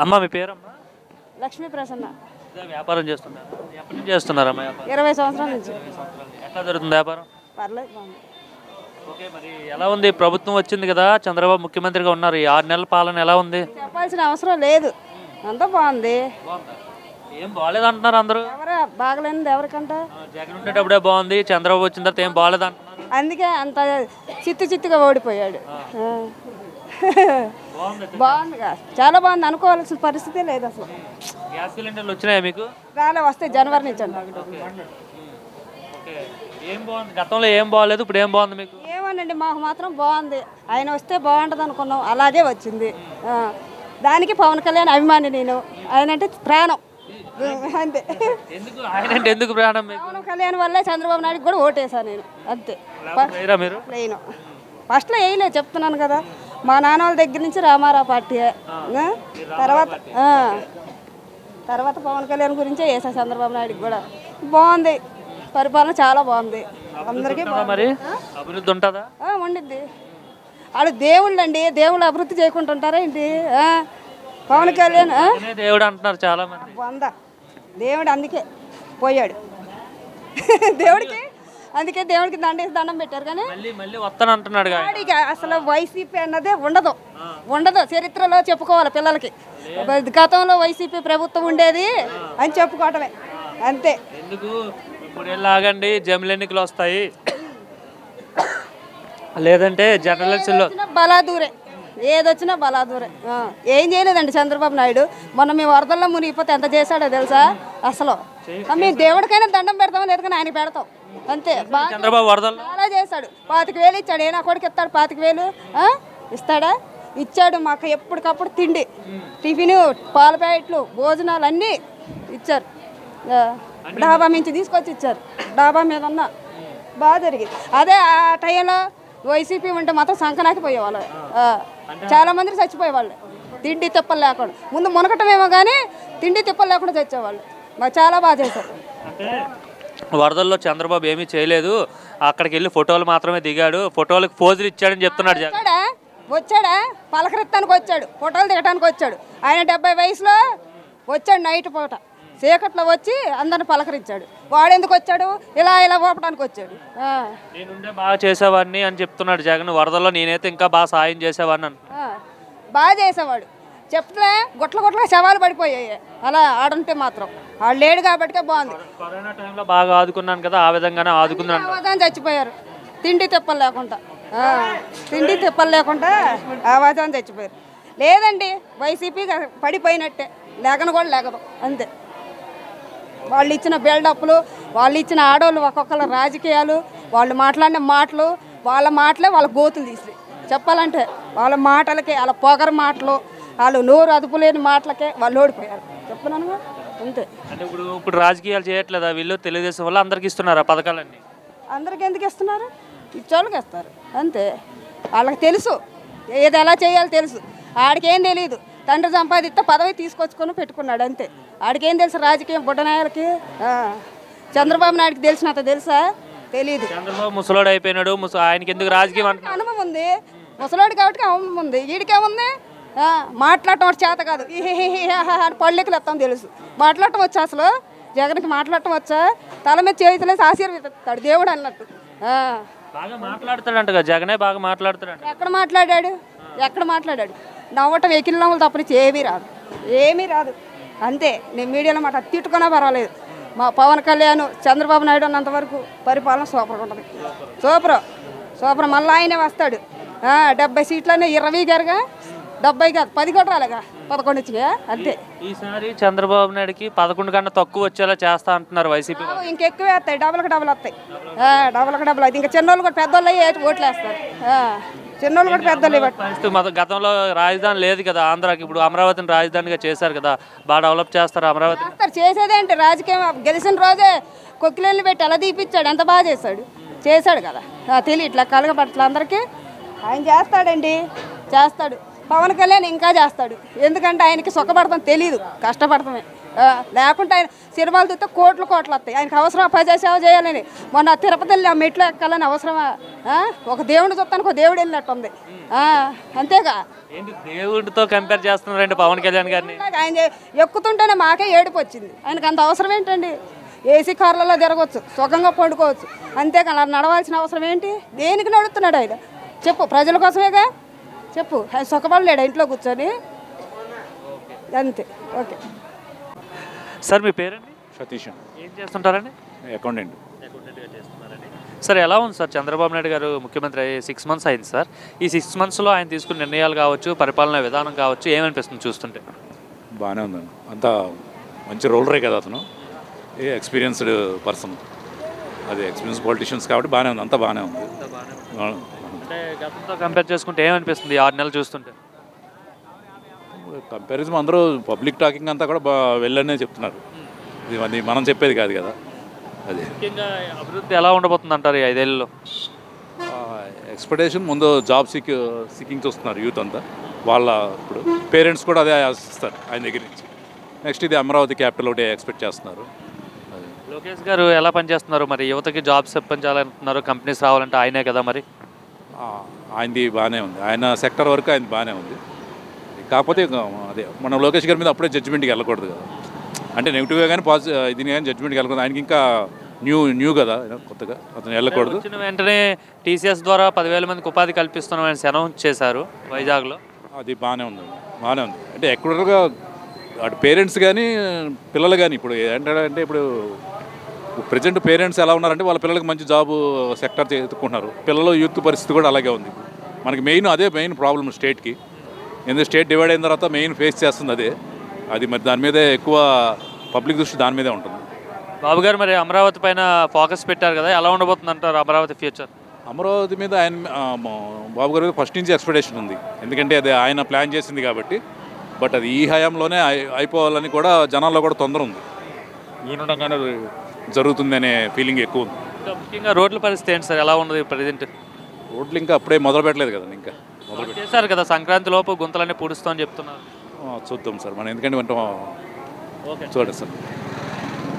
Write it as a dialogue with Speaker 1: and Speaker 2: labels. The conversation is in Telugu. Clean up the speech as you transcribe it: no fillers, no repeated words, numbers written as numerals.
Speaker 1: అమ్మ మీ పేరమ్మా?
Speaker 2: లక్ష్మీ ప్రసన్న.
Speaker 1: ఇదే వ్యాపారం చేస్తున్నారు. ఎప్పటి నుంచి చేస్తున్నారమ్మా వ్యాపారం?
Speaker 2: 20 సంవత్సరాల నుంచి.
Speaker 1: 20 సంవత్సరాలు. ఎట్లా జరుగుతుంది వ్యాపారం?
Speaker 2: పర్లేదు, బాగుంది.
Speaker 1: ఓకే, మరి ఎలా ఉంది? ప్రభుత్వం వచ్చింది కదా, చంద్రబాబు ముఖ్యమంత్రిగా ఉన్నారు. ఈ 6 నెలల పాలన ఎలా ఉంది?
Speaker 2: చెప్పాల్సిన అవసరం లేదు, అంతా బాగుంది.
Speaker 1: ఏం బాగాలేదు అంటున్నారు అందరూ.
Speaker 2: ఎవరు బాగలేనిది ఎవరికంట?
Speaker 1: జగన్ ఉండేటప్పుడే బాగుంది, చంద్రబాబు వచ్చిన తర్వాత ఏం బాగాలేదు అంటున్నారు.
Speaker 2: అందుకే అంత చిత్తుగా ఓడిపోయాడు. బాగుందిగా, చాలా బాగుంది. అనుకోవాల్సిన పరిస్థితే లేదు అసలు.
Speaker 1: గ్యాస్ సిలిండర్లు వచ్చినాయా మీకు?
Speaker 2: రాలే, వస్తే జనవరి నుంచి అండి.
Speaker 1: ఓకే, ఏం బాగుంది? గతంలో ఏం బాగాలేదు, ఇప్పుడు ఏం బాగుంది మీకు?
Speaker 2: ఏమోనండి, మాకు మాత్రం బాగుంది. ఆయన వస్తే బాగుంటుంది అనుకున్నాం, అలాగే వచ్చింది. దానికి పవన్ కళ్యాణ్ అభిమాని నేను. ఆయన అంటే ప్రాణం, అంతే.
Speaker 1: ఎందుకు ఆయన అంటే ఎందుకు ప్రాణం మీకు?
Speaker 2: పవన్ కళ్యాణ్ వల్లే చంద్రబాబు నాయుడు కూడా ఓటేసాను నేను, అంతే.
Speaker 1: లేరా మీరు?
Speaker 2: లేను, ఫస్ట్లో వేయలేదు, చెప్తున్నాను కదా. మా నాన్న వాళ్ళ దగ్గర నుంచి రామారావు పార్టీ, తర్వాత పవన్ కళ్యాణ్ గురించే వేసా. చంద్రబాబు నాయుడుకి కూడా బాగుంది, పరిపాలన చాలా బాగుంది. అందరికీ
Speaker 1: మరి అభివృద్ధి ఉంటుందా?
Speaker 2: ఉండిద్ది. వాళ్ళు దేవుళ్ళు అండి, దేవుళ్ళు అభివృద్ధి చేయకుంటుంటారా ఏంటి? పవన్ కళ్యాణ్
Speaker 1: దేవుడు అంటున్నారు చాలా మంది.
Speaker 2: వంద దేవుడు అందుకే పోయాడు. దేవుడికి అందుకే దేవుడికి దండం పెట్టారు. కానీ
Speaker 1: మళ్ళీ వస్తాను అంటున్నాడు.
Speaker 2: వాడికి అసలు వైసీపీ అన్నదే ఉండదు చరిత్రలో చెప్పుకోవాలి పిల్లలకి. గతంలో వైసీపీ ప్రభుత్వం ఉండేది అని చెప్పుకోవటమే, అంతే.
Speaker 1: ఎందుకు ఇప్పుడు ఆగండి, జమిలి ఎన్నికలు వస్తాయి, లేదంటే జనరల్ ఎలక్షన్లో
Speaker 2: బలాదూరే, ఏదొచ్చినా బలాదూరే. ఏం చేయలేదండి చంద్రబాబు నాయుడు. మొన్న మేము వరదల్లో మునిగిపోతే ఎంత చేశాడో తెలుసా అసలు. మేము దేవుడికైనా దండం పెడతామో లేదు, కానీ ఆయన పెడతాం, అంతే.
Speaker 1: చంద్రబాబు వరదల్లో
Speaker 2: చాలా చేశాడు. 25,000 ఇచ్చాడు. ఏ నా కొడుకు ఇస్తాడు 25,000? ఇస్తాడా? ఇచ్చాడు. మాకు ఎప్పటికప్పుడు తిండి, టిఫిన్, పాల ప్యాకెట్లు, భోజనాలు అన్నీ ఇచ్చారు. డాబా నుంచి తీసుకొచ్చి ఇచ్చారు. డాబా మీద ఉన్న బాగా జరిగింది. అదే ఆ టైంలో వైసీపీ ఉంటే మాత్రం సంకనాకి పోయేవాళ్ళు, చాలా మంది చచ్చిపోయేవాళ్ళు తిండి తిప్పలు లేకుండా. ముందు మునకటమేమో కానీ తిండి తిప్పలు లేకుండా చచ్చేవాళ్ళు. మాకు చాలా బాగా చేశారు.
Speaker 1: వరదల్లో చంద్రబాబు ఏమీ చేయలేదు, అక్కడికి వెళ్ళి ఫోటోలు మాత్రమే దిగాడు, ఫోటోలకు పోజులు ఇచ్చాడని చెప్తున్నాడు.
Speaker 2: వచ్చాడా పలకరిత్తానికి వచ్చాడు, ఫోటోలు దిగటానికి వచ్చాడు. ఆయన 70 వయసులో వచ్చాడు, నైట్ పూట చీకట్లో వచ్చి అందరిని పలకరించాడు. వాడు ఎందుకు వచ్చాడు? ఇలా ఊపడానికి వచ్చాడు.
Speaker 1: నేనుండే బాగా చేసేవాడిని అని చెప్తున్నాడు జగన్. వరదల్లో నేనైతే ఇంకా బాగా సాయం చేసేవాడిని అని.
Speaker 2: బాగా చేసేవాడు. చెప్తే గుట్ల శవాలు పడిపోయాయి అలా ఆడుంటే మాత్రం. వాళ్ళు లేడు కాబట్టికే బాగుంది.
Speaker 1: కరోనా టైంలో బాగా ఆదుకున్నాను కదా, ఆ విధంగానే ఆదుకున్నాను.
Speaker 2: చచ్చిపోయారు తిండి తిప్పలు లేకుండా, ఆవాజాన్ని చచ్చిపోయారు. లేదండి, వైసీపీ పడిపోయినట్టే, లేకను కూడా లేకదు, అంతే. వాళ్ళు ఇచ్చిన బిల్డప్లు, వాళ్ళు ఇచ్చిన ఆడవాళ్ళు ఒక్కొక్కళ్ళ రాజకీయాలు, వాళ్ళు మాట్లాడిన మాటలు, వాళ్ళ మాటలే వాళ్ళ గోతులు తీసి చెప్పాలంటే, వాళ్ళ మాటలకి, వాళ్ళ పొగరు మాటలు, వాళ్ళు నోరు అదుపు లేని మాటలకే వాళ్ళు ఓడిపోయారు, చెప్తున్నాను, అంతే.
Speaker 1: అంటే ఇప్పుడు రాజకీయాలు చేయట్లేదా వీళ్ళు? తెలుగుదేశం వల్ల అందరికి ఇస్తున్నారు ఆ పథకాలన్నీ.
Speaker 2: అందరికి ఎందుకు ఇస్తున్నారు? ఇచ్చోళ్ళకి ఇస్తారు, అంతే. వాళ్ళకి తెలుసు ఏది ఎలా చేయాలో తెలుసు. ఆడికేం తెలియదు. తండ్రి సంపాదిస్తే పదవి తీసుకొచ్చుకొని పెట్టుకున్నాడు, అంతే. ఆడికేం తెలుసు రాజకీయం? బుడ్డనాయలకి. చంద్రబాబు నాయుడికి తెలిసినంత తెలుసా? తెలియదు.
Speaker 1: చంద్రబాబు ముసలోడు అయిపోయినాడు, ఆయనకి ఎందుకు రాజకీయం అంటే
Speaker 2: అనుభవం ఉంది. ముసలోడు కాబట్టి అనుభవం ఉంది. వీడికేముంది? మాట్లాడటం వాడు చేత కాదు. పళ్ళెక్కులు ఎత్తాం తెలుసు. మాట్లాడటం వచ్చా అసలు? జగన్కి మాట్లాడటం వచ్చా? తల మీద చేతులేసి ఆశీర్వదిస్తాడు దేవుడు అన్నట్టు.
Speaker 1: బాగా మాట్లాడతాడంట, జగనే బాగా మాట్లాడతాడు.
Speaker 2: ఎక్కడ మాట్లాడాడు? నవ్వటం ఎకిల్ నవ్వులు తప్పనిచ్చి ఏమీ రాదు, అంతే. నేను మీడియాలో మాట తిట్టుకున్నా పర్వాలేదు. మా పవన్ కళ్యాణ్ చంద్రబాబు నాయుడు ఉన్నంత వరకు పరిపాలన సూపర్గా ఉంటుంది. సూపర్. మళ్ళీ ఆయనే వస్తాడు. 70 సీట్లనే 20 గారుగా, 70 కాదు 10 కూడా రాలేగా, 11 వచ్చినాయా, అంతే.
Speaker 1: ఈసారి చంద్రబాబు నాయుడుకి 11 కన్నా తక్కువ వచ్చేలా చేస్తా అంటున్నారు వైసీపీ.
Speaker 2: ఇంకెక్కువే వస్తాయి, డబుల్కి డబుల్ వస్తాయి. అవుతాయి. ఇంకా చిన్నోళ్ళు కూడా పెద్దోళ్ళు అయ్యి ఓట్లు వేస్తారు. చిన్నోళ్ళు కూడా పెద్దోళ్ళు.
Speaker 1: గతంలో రాజధాని లేదు కదా ఆంధ్రాకి, ఇప్పుడు అమరావతిని రాజధానిగా చేశారు కదా, బాగా డెవలప్ చేస్తారు అమరావతి.
Speaker 2: చేసేదేంటి? రాజకీయం గెలిచిన రోజే కొక్కిలేళ్ళు పెట్టి అలా తీపిచ్చాడు, ఎంత బాగా చేశాడు కదా. తెలియ ఇట్లా కలగపట్ల అందరికీ ఆయన చేస్తాడండి, చేస్తాడు. పవన్ కళ్యాణ్ ఇంకా చేస్తాడు. ఎందుకంటే ఆయనకి సుఖపడతాం తెలియదు, కష్టపడతామే. లేకుంటే ఆయన సినిమాలు చూస్తే కోట్లు వస్తాయి. ఆయనకి అవసరం ప్రజాసేవ చేయాలని. మొన్న తిరుపతి ఆ మెట్లు ఎక్కాలని అవసరమా? ఒక దేవుడు చూస్తానికి ఒక దేవుడు వెళ్ళినట్టుంది. అంతేగా.
Speaker 1: ఏంటి దేవుడితో కంపేర్ చేస్తున్నారండి పవన్ కళ్యాణ్ గారిని?
Speaker 2: ఆయన ఎక్కుతుంటేనే మాకే ఏడుపు వచ్చింది. ఆయనకి అంత అవసరం ఏంటండి? ఏసీ కార్లలో తిరగవచ్చు, సుఖంగా పండుకోవచ్చు. అంతేగా నడవాల్సిన అవసరం ఏంటి? దేనికి నడుస్తున్నాడు ఆయన? చెప్పు, ప్రజల కోసమేగా. చెప్పు, ఆయన సుఖపడలేడు ఇంట్లో కూర్చొని. అంతే. ఓకే
Speaker 1: సార్, మీ పేరండి?
Speaker 3: సతీష్.
Speaker 1: ఏం చేస్తుంటారండి?
Speaker 3: అకౌంటెంట్.
Speaker 1: అకౌంటెంట్గా చేస్తున్నారండి. సార్, ఎలా ఉంది సార్ చంద్రబాబు నాయుడు గారు ముఖ్యమంత్రి అయ్యి 6 months అయింది సార్. ఈ 6 monthsలో ఆయన తీసుకున్న నిర్ణయాలు కావచ్చు, పరిపాలనా విధానం కావచ్చు, ఏమనిపిస్తుంది చూస్తుంటే?
Speaker 3: బాగానే ఉందండి. అంతా మంచి రోలరే కదా అతను. Experienced person. అది ఎక్స్పీరియన్స్ పొలిటీషియన్స్ కాబట్టి బాగానే ఉంది. అంతా బాగానే ఉంది.
Speaker 1: అంటే గతంతో కంపేర్ చేసుకుంటే ఏమనిపిస్తుంది 6 నెలలు చూస్తుంటే?
Speaker 3: కంపారిజన్ అందరూ పబ్లిక్ టాకింగ్ అంతా కూడా వెళ్ళనే చెప్తున్నారు. ఇది మనం చెప్పేది కాదు కదా. అది
Speaker 1: ముఖ్యంగా అభివృద్ధి ఎలా ఉండబోతుంది అంటారు ఈ 5 ఏళ్ళలో?
Speaker 3: ఎక్స్పెక్టేషన్ ముందు జాబ్ సీకింగ్ చూస్తున్నారు యూత్ అంతా. వాళ్ళ ఇప్పుడు పేరెంట్స్ కూడా అదే ఆశిస్తారు ఆయన దగ్గర నుంచి. నెక్స్ట్ ఇది అమరావతి క్యాపిటల్ ఒకటి ఎక్స్పెక్ట్ చేస్తున్నారు.
Speaker 1: లోకేష్ గారు ఎలా పనిచేస్తున్నారు మరి? యువతకి జాబ్స్ ఇప్పించాలంటున్నారు, కంపెనీస్ రావాలంటే ఆయనే కదా మరి.
Speaker 3: ఆయనది బాగానే ఉంది. ఆయన సెక్టర్ వరకు ఆయన బాగానే ఉంది. కాకపోతే అదే మనం లోకేష్ గారి మీద అప్పుడే జడ్జిమెంట్కి వెళ్ళకూడదు కదా. అంటే నెగిటివ్గా కానీ పాజిటివ్ ఇది కానీ జడ్జిమెంట్కి వెళ్ళకూడదు. ఆయనకి ఇంకా న్యూ కదా, కొత్తగా అతను వెళ్ళకూడదు.
Speaker 1: వచ్చిన వెంటనే టీసీఎస్ ద్వారా 10,000 మందికి ఉపాధి కల్పిస్తున్నామని అనౌన్స్ చేశారు వైజాగ్లో.
Speaker 3: అది బాగానే ఉంది. అంటే ఎక్కడగా అటు పేరెంట్స్ కానీ పిల్లలు కానీ ఇప్పుడు ఏంటంటే ఇప్పుడు ప్రజెంట్ పేరెంట్స్ ఎలా ఉన్నారంటే వాళ్ళ పిల్లలకి మంచి జాబు సెక్టర్ ఎత్తుకుంటున్నారు. పిల్లలు యూత్ పరిస్థితి కూడా అలాగే ఉంది. మనకి మెయిన్ ప్రాబ్లం స్టేట్కి. ఎందుకంటే స్టేట్ డివైడ్ అయిన తర్వాత మెయిన్ ఫేస్ చేస్తుంది అది మరి దాని మీదే ఎక్కువ పబ్లిక్ దృష్టి దాని మీదే ఉంటుంది.
Speaker 1: బాబు గారు మరి అమరావతి పైన ఫోకస్ పెట్టారు కదా, ఎలా ఉండబోతుంది అంటారు అమరావతి ఫ్యూచర్?
Speaker 3: అమరావతి మీద ఆయన బాబు గారి మీద ఫస్ట్ నుంచి ఎక్స్పెక్టేషన్ ఉంది. ఎందుకంటే అది ఆయన ప్లాన్ చేసింది కాబట్టి. బట్ అది ఈ హయాంలోనే అయిపోవాలని కూడా జనాల్లో కూడా తొందర ఉంది. ఈయనగానే జరుగుతుంది అనే ఫీలింగ్ ఎక్కువ ఉంది.
Speaker 1: ముఖ్యంగా రోడ్ల పరిస్థితి ఏంటి సార్, ఎలా ఉన్నది ప్రజెంట్?
Speaker 3: రోడ్లు ఇంకా అప్పుడే మొదలు పెట్టలేదు కదండి. ఇంకా మొదలు
Speaker 1: చేశారు కదా, సంక్రాంతి లోపు గుంతలన్నీ పూడుస్తామని చెప్తున్నారు.
Speaker 3: చూద్దాం సార్ మనం, ఎందుకంటే
Speaker 1: ఓకే
Speaker 3: చూడండి సార్.